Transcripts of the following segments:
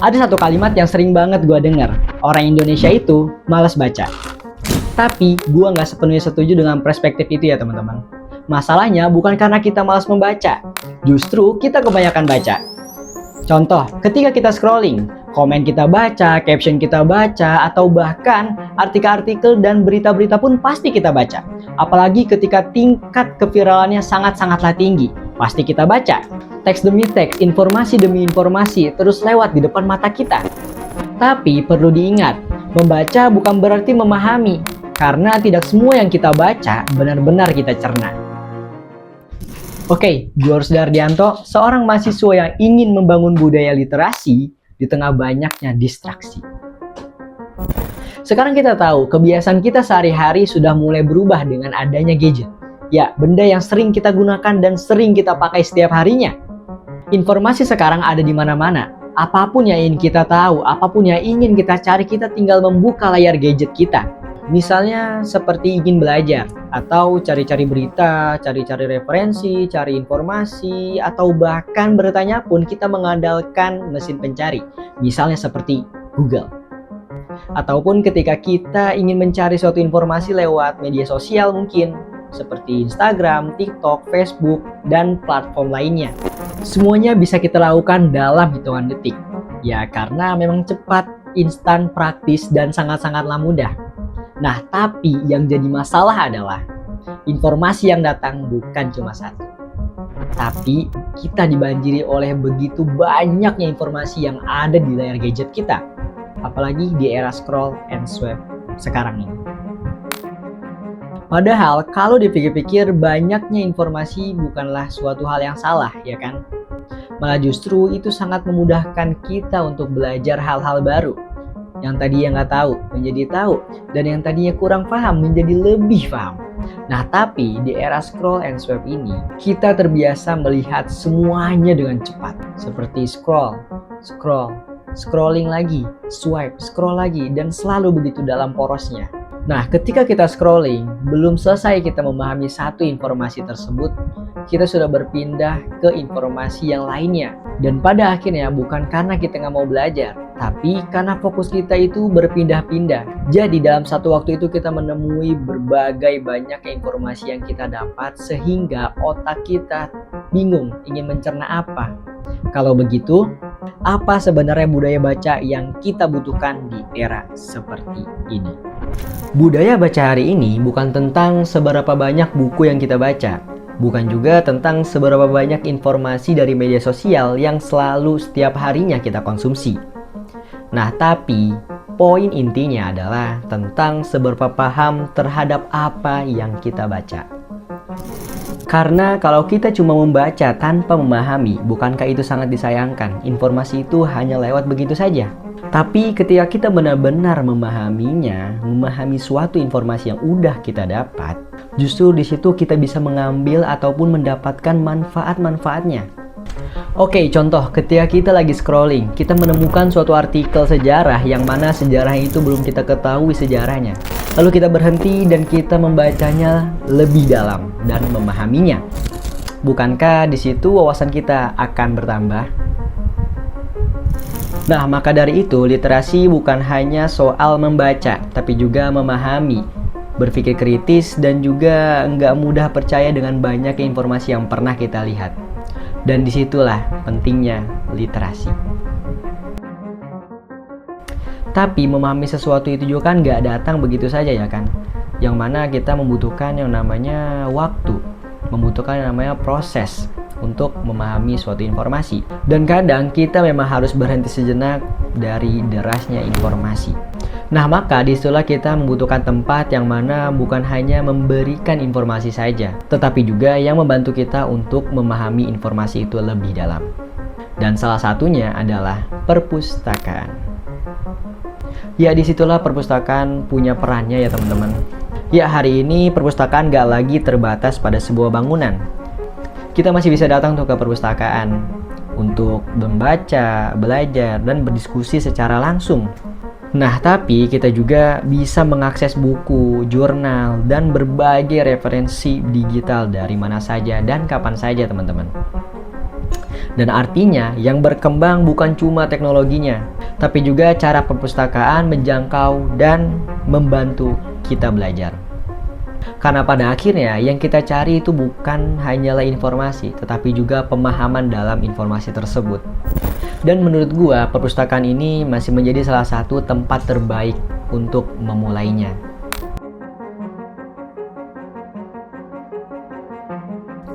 Ada satu kalimat yang sering banget gue denger, orang Indonesia itu malas baca. Tapi gue nggak sepenuhnya setuju dengan perspektif itu ya teman-teman. Masalahnya bukan karena kita malas membaca, justru kita kebanyakan baca. Contoh, ketika kita scrolling, komen kita baca, caption kita baca, atau bahkan artikel-artikel dan berita-berita pun pasti kita baca. Apalagi ketika tingkat keviralannya sangat-sangatlah tinggi, pasti kita baca. Teks demi teks, informasi demi informasi terus lewat di depan mata kita. Tapi perlu diingat, membaca bukan berarti memahami, karena tidak semua yang kita baca benar-benar kita cerna. Oke, gue Rusdardianto, seorang mahasiswa yang ingin membangun budaya literasi di tengah banyaknya distraksi. Sekarang kita tahu, kebiasaan kita sehari-hari sudah mulai berubah dengan adanya gadget. Ya, benda yang sering kita gunakan dan sering kita pakai setiap harinya. Informasi sekarang ada di mana-mana. Apapun yang ingin kita tahu, apapun yang ingin kita cari, kita tinggal membuka layar gadget kita. Misalnya seperti ingin belajar, atau cari-cari berita, cari-cari referensi, cari informasi, atau bahkan bertanya pun kita mengandalkan mesin pencari. Misalnya seperti Google. Ataupun ketika kita ingin mencari suatu informasi lewat media sosial mungkin, seperti Instagram, TikTok, Facebook, dan platform lainnya. Semuanya bisa kita lakukan dalam hitungan detik. Ya, karena memang cepat, instan, praktis, dan sangat-sangatlah mudah. Nah, tapi yang jadi masalah adalah informasi yang datang bukan cuma satu. Tapi kita dibanjiri oleh begitu banyaknya informasi yang ada di layar gadget kita. Apalagi di era scroll and swipe sekarang ini. Padahal kalau dipikir-pikir banyaknya informasi bukanlah suatu hal yang salah, ya kan? Malah justru itu sangat memudahkan kita untuk belajar hal-hal baru. Yang tadinya nggak tahu menjadi tahu, dan yang tadinya kurang paham menjadi lebih paham. Nah, tapi di era scroll and swipe ini, kita terbiasa melihat semuanya dengan cepat. Seperti scrolling lagi, swipe, scroll lagi, dan selalu begitu dalam porosnya. Nah, ketika kita scrolling, belum selesai kita memahami satu informasi tersebut, kita sudah berpindah ke informasi yang lainnya. Dan pada akhirnya bukan karena kita nggak mau belajar, tapi karena fokus kita itu berpindah-pindah. Jadi dalam satu waktu itu kita menemui berbagai banyak informasi yang kita dapat, sehingga otak kita bingung ingin mencerna apa. Kalau begitu, apa sebenarnya budaya baca yang kita butuhkan di era seperti ini? Budaya baca hari ini bukan tentang seberapa banyak buku yang kita baca, bukan juga tentang seberapa banyak informasi dari media sosial yang selalu setiap harinya kita konsumsi. Nah, tapi poin intinya adalah tentang seberapa paham terhadap apa yang kita baca. Karena kalau kita cuma membaca tanpa memahami, bukankah itu sangat disayangkan? Informasi itu hanya lewat begitu saja. Tapi ketika kita benar-benar memahaminya, memahami suatu informasi yang udah kita dapat, justru di situ kita bisa mengambil ataupun mendapatkan manfaat-manfaatnya. Oke, contoh ketika kita lagi scrolling, kita menemukan suatu artikel sejarah yang mana sejarah itu belum kita ketahui sejarahnya. Lalu kita berhenti dan kita membacanya lebih dalam dan memahaminya. Bukankah di situ wawasan kita akan bertambah? Nah, maka dari itu literasi bukan hanya soal membaca, tapi juga memahami, berpikir kritis, dan juga nggak mudah percaya dengan banyak informasi yang pernah kita lihat. Dan disitulah pentingnya literasi. Tapi memahami sesuatu itu juga kan nggak datang begitu saja ya kan? Yang mana kita membutuhkan yang namanya waktu, membutuhkan yang namanya proses untuk memahami suatu informasi. Dan kadang kita memang harus berhenti sejenak dari derasnya informasi. Nah, maka disitulah kita membutuhkan tempat yang mana bukan hanya memberikan informasi saja, tetapi juga yang membantu kita untuk memahami informasi itu lebih dalam. Dan salah satunya adalah perpustakaan. Ya, disitulah perpustakaan punya perannya ya teman-teman. Ya, hari ini perpustakaan gak lagi terbatas pada sebuah bangunan. Kita masih bisa datang ke perpustakaan untuk membaca, belajar, dan berdiskusi secara langsung. Nah, tapi kita juga bisa mengakses buku, jurnal, dan berbagai referensi digital dari mana saja dan kapan saja teman-teman. Dan artinya yang berkembang bukan cuma teknologinya, tapi juga cara perpustakaan menjangkau dan membantu kita belajar. Karena pada akhirnya yang kita cari itu bukan hanyalah informasi, tetapi juga pemahaman dalam informasi tersebut. Dan menurut gua, perpustakaan ini masih menjadi salah satu tempat terbaik untuk memulainya.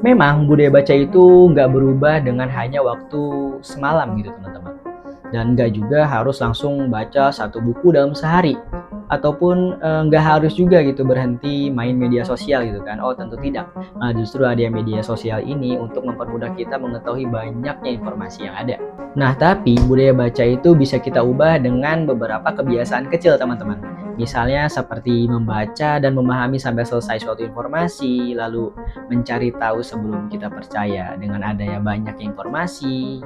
Memang budaya baca itu nggak berubah dengan hanya waktu semalam gitu teman-teman. Dan nggak juga harus langsung baca satu buku dalam sehari. Ataupun nggak harus juga gitu berhenti main media sosial gitu kan. Oh tentu tidak. Nah, justru ada media sosial ini untuk mempermudah kita mengetahui banyaknya informasi yang ada. Nah tapi budaya baca itu bisa kita ubah dengan beberapa kebiasaan kecil teman-teman. Misalnya seperti membaca dan memahami sampai selesai suatu informasi, lalu mencari tahu sebelum kita percaya dengan adanya banyak informasi,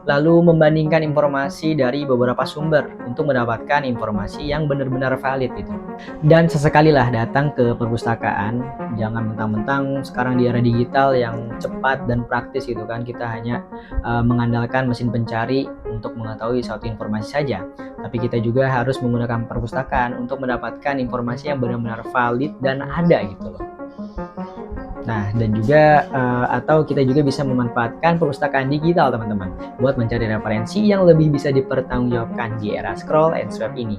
lalu membandingkan informasi dari beberapa sumber untuk mendapatkan informasi yang benar-benar valid gitu. Dan sesekalilah datang ke perpustakaan, jangan mentang-mentang sekarang di era digital yang cepat dan praktis gitu kan, kita hanya mengandalkan mesin pencari untuk mengetahui suatu informasi saja. Tapi kita juga harus menggunakan perpustakaan untuk mendapatkan informasi yang benar-benar valid dan ada gitu loh. Nah, dan juga atau kita juga bisa memanfaatkan perpustakaan digital teman-teman buat mencari referensi yang lebih bisa dipertanggungjawabkan di era scroll and swipe ini.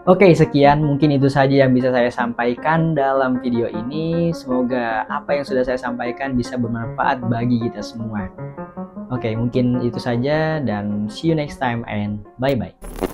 Oke, sekian mungkin itu saja yang bisa saya sampaikan dalam video ini. Semoga apa yang sudah saya sampaikan bisa bermanfaat bagi kita semua. Oke, mungkin itu saja dan see you next time and bye-bye.